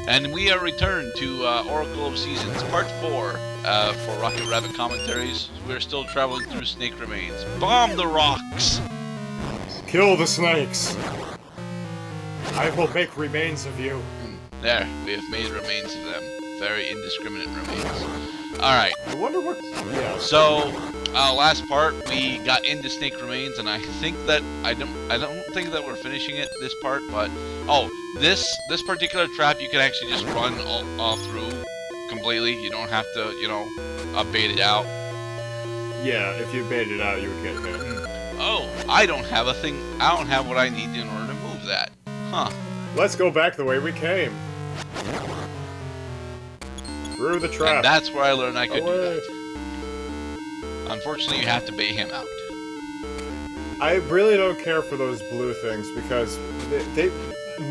And we are returned to Oracle of Seasons, Part 4 for Rocket Rabbit Commentaries. We're still traveling through snake remains. Bomb the rocks! Kill the snakes! I will make remains of you. There, we have made remains of them. Very indiscriminate remains. Alright. I wonder what... Yeah. So, last part, we got into snake remains, and I think that... I don't think that we're finishing it, this part, but... Oh, this particular trap you can actually just run all through completely. You don't have to, you know, bait it out. Yeah, if you bait it out, you would get hit. Oh, I don't have a thing... I don't have what I need in order to move that. Huh. Let's go back the way we came. Through the trap. And that's where I learned I could do that. Unfortunately, you have to bait him out. I really don't care for those blue things because they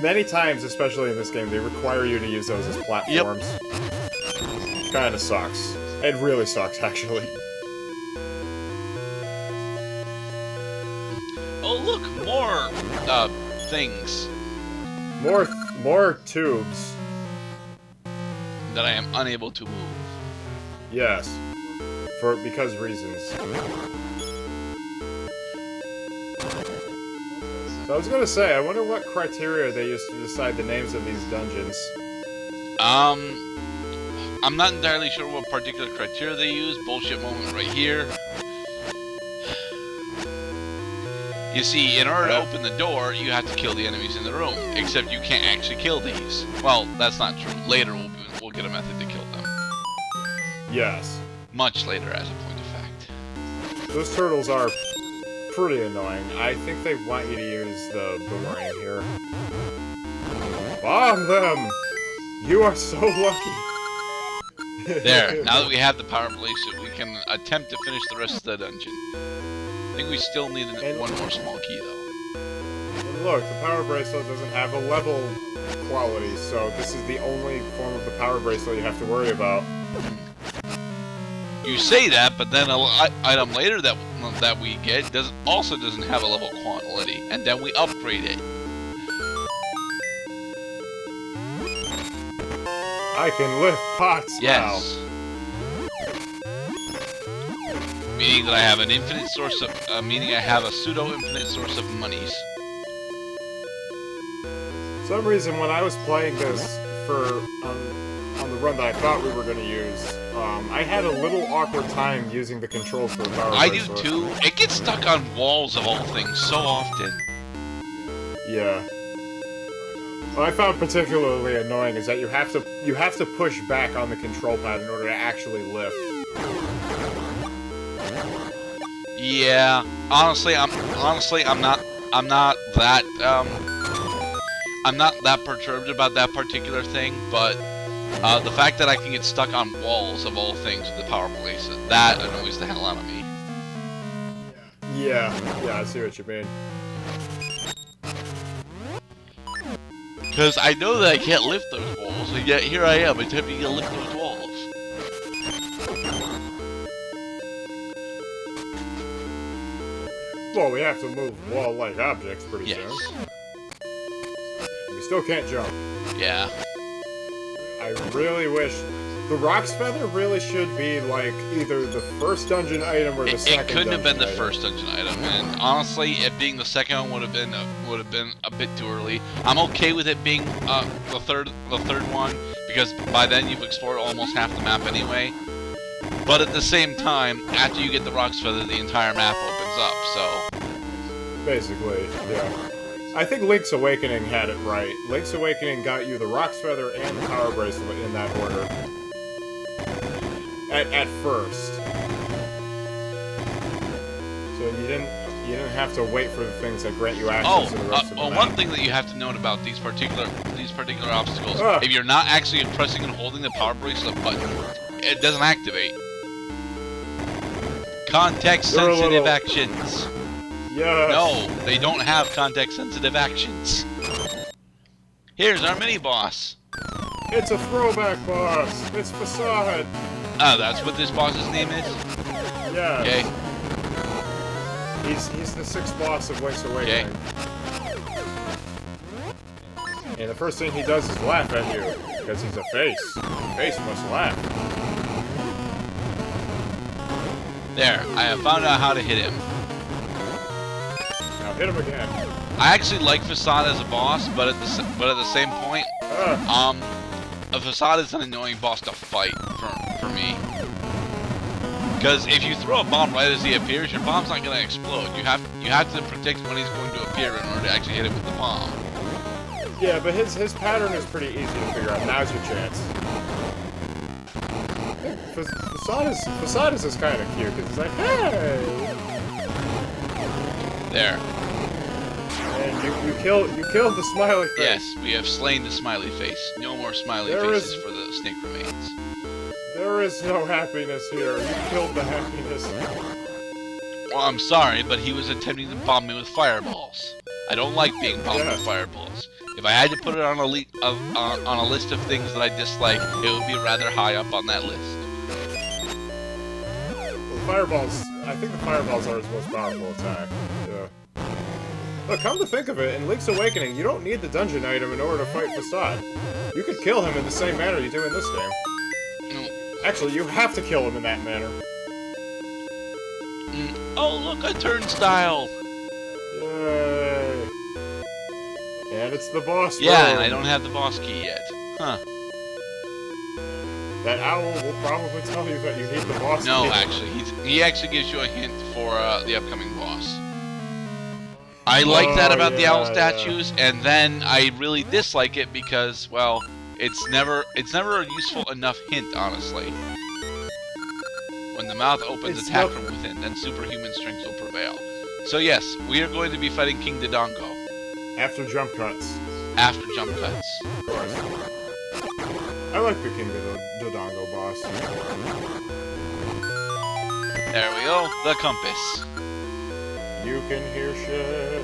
many times, especially in this game, they require you to use those as platforms. Yep. Kinda sucks. It really sucks, actually. Oh, look! More, things. More tubes. That I am unable to move. Yes. Because reasons. So I was gonna say, I wonder what criteria they used to decide the names of these dungeons. I'm not entirely sure what particular criteria they use. Bullshit moment right here. You see, in order to open the door, you have to kill the enemies in the room. Except you can't actually kill these. Well, that's not true. Later we'll get a method to kill them. Yes. Much later, as a point of fact. Those turtles are pretty annoying. I think they want you to use the boomerang here. Bomb them! You are so lucky! There, now that we have the power bracelet, we can attempt to finish the rest of the dungeon. I think we still need one more small key, though. Look, the power bracelet doesn't have a level quality, so this is the only form of the power bracelet you have to worry about. You say that, but then an item later that we get also doesn't have a level quality, and then we upgrade it. I can lift pots now. Yes. Meaning that I have an infinite source of, meaning I have a pseudo-infinite source of monies. For some reason, when I was playing this for, on the run that I thought we were going to use, I had a little awkward time using the controls for the power bracelet. I do too. It gets stuck on walls of all things so often. Yeah. What I found particularly annoying is that you have to push back on the control pad in order to actually lift. Yeah. Honestly, I'm not that perturbed about that particular thing, but the fact that I can get stuck on walls of all things with the power bracelet, that annoys the hell out of me. Yeah, I see what you mean. Because I know that I can't lift those walls, and yet here I am attempting to lift those walls. Well, we have to move wall-like objects pretty soon. We still can't jump. Yeah. I really wish... The Rock's Feather really should be, like, either the first dungeon item or the second. It couldn't have been the item. First dungeon item, and honestly, it being the second one would have been a bit too early. I'm okay with it being the third one, because by then you've explored almost half the map anyway. But at the same time, after you get the Rock's Feather, the entire map opens up, so... Basically, yeah. I think Link's Awakening had it right. Link's Awakening got you the Rock's Feather and the Power Bracelet in that order. At first. So you didn't have to wait for the things that grant you access to the rest of the map. One thing that you have to note about these particular obstacles, if you're not actually pressing and holding the Power Bracelet button, it doesn't activate. Context-sensitive actions. Yes. No, they don't have context-sensitive actions. Here's our mini-boss. It's a throwback boss. It's Facade. Oh, that's what this boss's name is? Yeah. Okay. He's the sixth boss of Link's Awakening. Okay. And the first thing he does is laugh at you. Because he's a face. Face must laugh. There, I have found out how to hit him. Now hit him again. I actually like Facade as a boss, but at the same point, a Facade is an annoying boss to fight for me. Because if you throw a bomb right as he appears, your bomb's not going to explode. You have to predict when he's going to appear in order to actually hit him with the bomb. Yeah, but his pattern is pretty easy to figure out. Now's your chance. Facade is just kind of cute because he's like, hey. There. And you killed the smiley face. Yes, we have slain the smiley face. No more smiley faces for the snake remains. There is no happiness here. You killed the happiness. Well, I'm sorry, but he was attempting to bomb me with fireballs. I don't like being bombed with fireballs. If I had to put it on a list of things that I dislike, it would be rather high up on that list. Well, fireballs. I think the fireballs are his most powerful attack. Yeah. Look, come to think of it, in Link's Awakening, you don't need the dungeon item in order to fight Facade. You could kill him in the same manner you do in this game. No. Actually, you have to kill him in that manner. Oh, look, a turnstile! Yay! And it's the boss room. Yeah, and I don't have the boss key yet. Huh. That owl will probably tell you that you need the boss key. No, actually, he actually gives you a hint for the upcoming boss. I like that about the owl statues, and then I really dislike it because, well, it's never a useful enough hint, honestly. When the mouth opens, attack from within, then superhuman strength will prevail. So yes, we are going to be fighting King Dodongo. After jump cuts. After jump cuts. Of course. I like the King Dodongo boss. There we go, the compass. You can hear shit.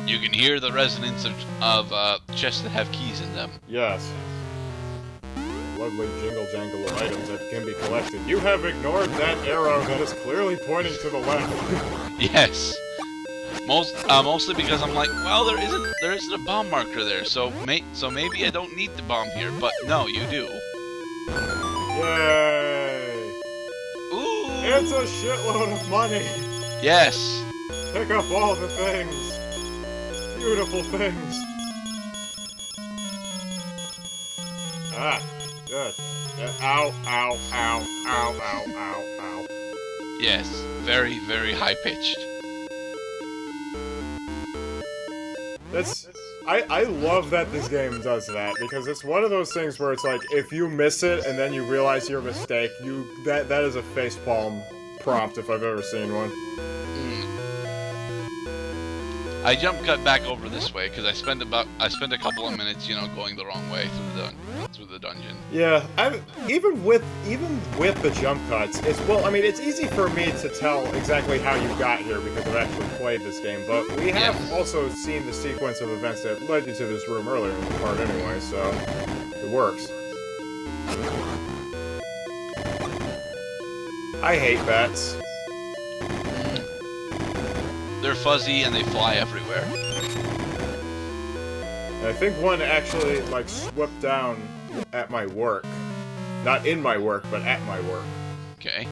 You can hear the resonance of chests that have keys in them. Yes. Lovely jingle jangle of items that can be collected. You have ignored that arrow that is clearly pointing to the left. Yes. Mostly because I'm like, well, there isn't a bomb marker there, so maybe I don't need the bomb here, but no, you do. Yay! Ooh! It's a shitload of money! Yes! Pick up all the things! Beautiful things! Ah, good. Ow, ow, ow, ow, ow, ow, ow. Yes, very, very high-pitched. I love that this game does that, because it's one of those things where it's like, if you miss it and then you realize your mistake, that is a facepalm prompt if I've ever seen one. I jump cut back over this way because I spent a couple of minutes, going the wrong way through the dungeon. Yeah, even with the jump cuts, it's easy for me to tell exactly how you got here because I've actually played this game, but we have also seen the sequence of events that led you to this room earlier in the part anyway, so it works. I hate bats. They're fuzzy and they fly everywhere. And I think one actually, swooped down at my work. Not in my work, but at my work. Okay.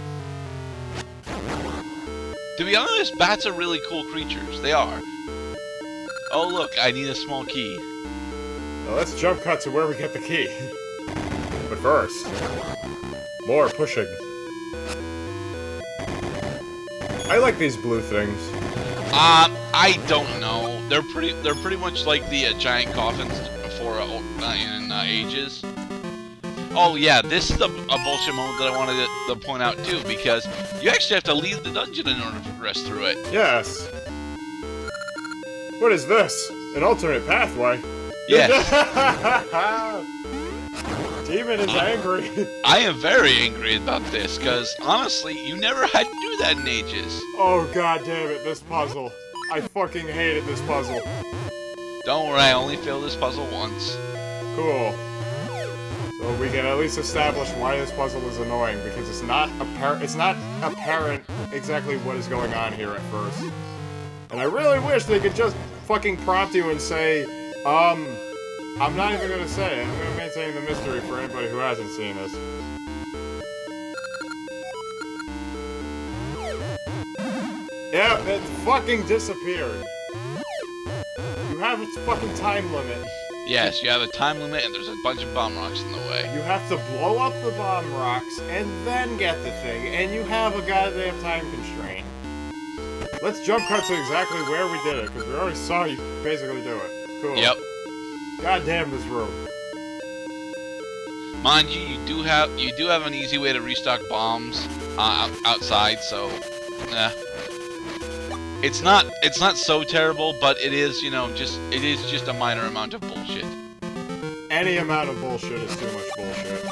To be honest, bats are really cool creatures. They are. Oh, look, I need a small key. Now let's jump cut to where we get the key. But first, more pushing. I like these blue things. I don't know. They're pretty much like the giant coffins for in Ages. Oh yeah, this is a bullshit moment that I wanted to point out too, because you actually have to leave the dungeon in order to progress through it. Yes. What is this? An alternate pathway? Yes. Demon is angry. I am very angry about this, because honestly, you never had to do that in Ages. Oh god damn it, this puzzle. I fucking hated this puzzle. Don't worry, I only failed this puzzle once. Cool. So we can at least establish why this puzzle is annoying, because it's not apparent exactly what is going on here at first. And I really wish they could just fucking prompt you and say, I'm not even gonna say it. I'm gonna maintain the mystery for anybody who hasn't seen this. Yeah, it fucking disappeared. You have its fucking time limit. Yes, you have a time limit and there's a bunch of bomb rocks in the way. You have to blow up the bomb rocks and then get the thing, and you have a goddamn time constraint. Let's jump cut to exactly where we did it, because we already saw you basically do it. Cool. Yep. Goddamn this room. Mind you, you do have an easy way to restock bombs outside, so it's not so terrible, but it is, you know, it is just a minor amount of bullshit. Any amount of bullshit is too much bullshit.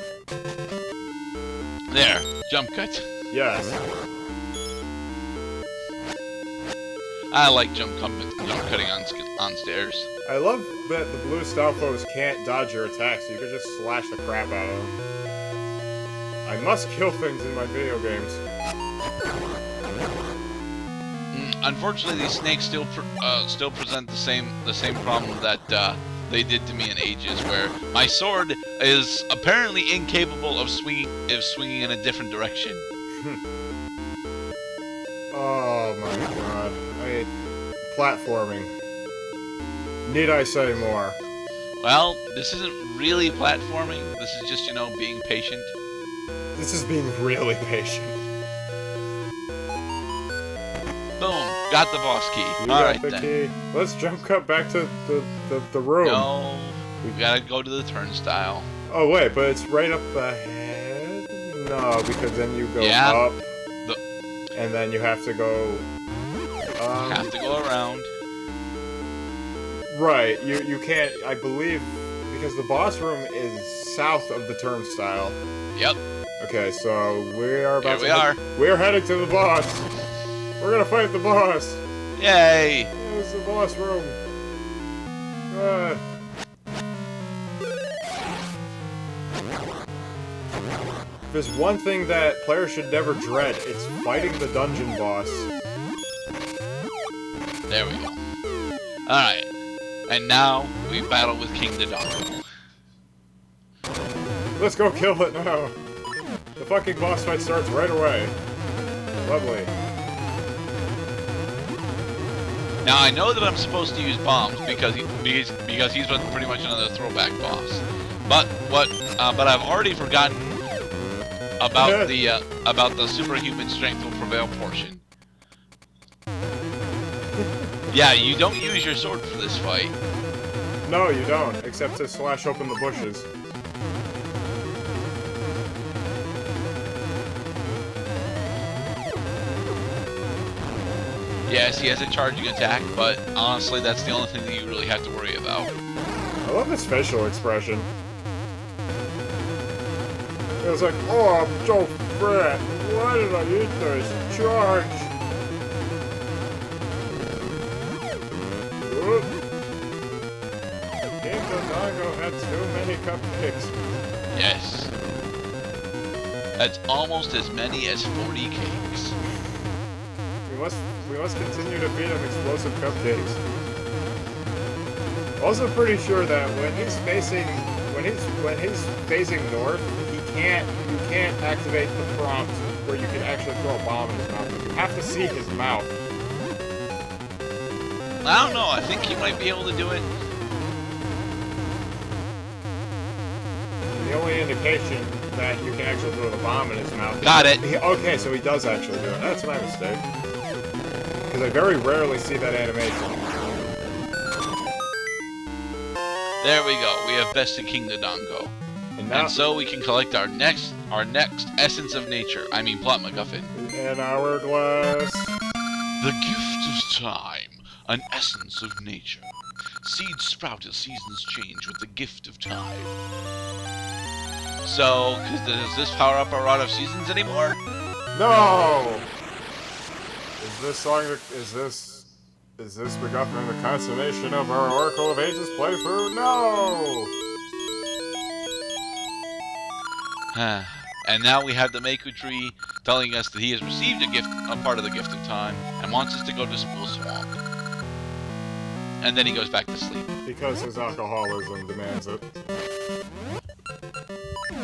There, jump cut. Yes. I like jump cutting on stairs. I love that the blue Stalfos can't dodge your attacks, so you can just slash the crap out of them. I must kill things in my video games. Unfortunately, these snakes still present the same problem that they did to me in Ages, where my sword is apparently incapable of swinging in a different direction. Oh my god. Platforming. Need I say more? Well, this isn't really platforming. This is just, you know, being patient. This is being really patient. Boom, got the boss key. You Alright got the then. key. Let's jump cut back to the room. No, we gotta go to the turnstile. Oh wait, but it's right up ahead? No, because then you go up, and then you have to go... have to go around. Right, you can't, I believe, because the boss room is south of the turnstile. Yep. Okay, so we are about We're heading to the boss. We're gonna fight the boss. Yay! It's the boss room. There's one thing that players should never dread. It's fighting the dungeon boss. There we go. Alright. And now, we battle with King Dodongo. Let's go kill it now. The fucking boss fight starts right away. Lovely. Now, I know that I'm supposed to use bombs because he's pretty much another throwback boss. But I've already forgotten about the superhuman strength will prevail portion. Yeah, you don't use your sword for this fight. No, you don't, except to slash open the bushes. Yes, he has a charging attack, but honestly, that's the only thing that you really have to worry about. I love his facial expression. It was like, oh, I'm so fat. Why did I eat this? Charge! King Dodongo had too many cupcakes. Yes. That's almost as many as 40 cakes. We must continue to feed him explosive cupcakes. Also pretty sure that when he's facing north, you can't activate the prompt where you can actually throw a bomb in his mouth. You have to see his mouth. I don't know, I think you might be able to do it. The only indication that you can actually throw the bomb in his mouth. Got it. Okay, so he does actually do it. That's my mistake. Because I very rarely see that animation. There we go. We have bested King Dodongo. And so we can collect our next essence of nature. I mean plot MacGuffin. An hourglass. The gift of time. An essence of nature. Seeds sprout as seasons change with the gift of time. So, does this power up our Rod of Seasons anymore? No! Is this MacGuffin the consummation of our Oracle of Ages playthrough? No! And now we have the Maku Tree telling us that he has received a part of the gift of time, and wants us to go to Spool Swamp. and then he goes back to sleep. Because his alcoholism demands it.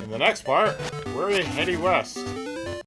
In the next part, we're heading west.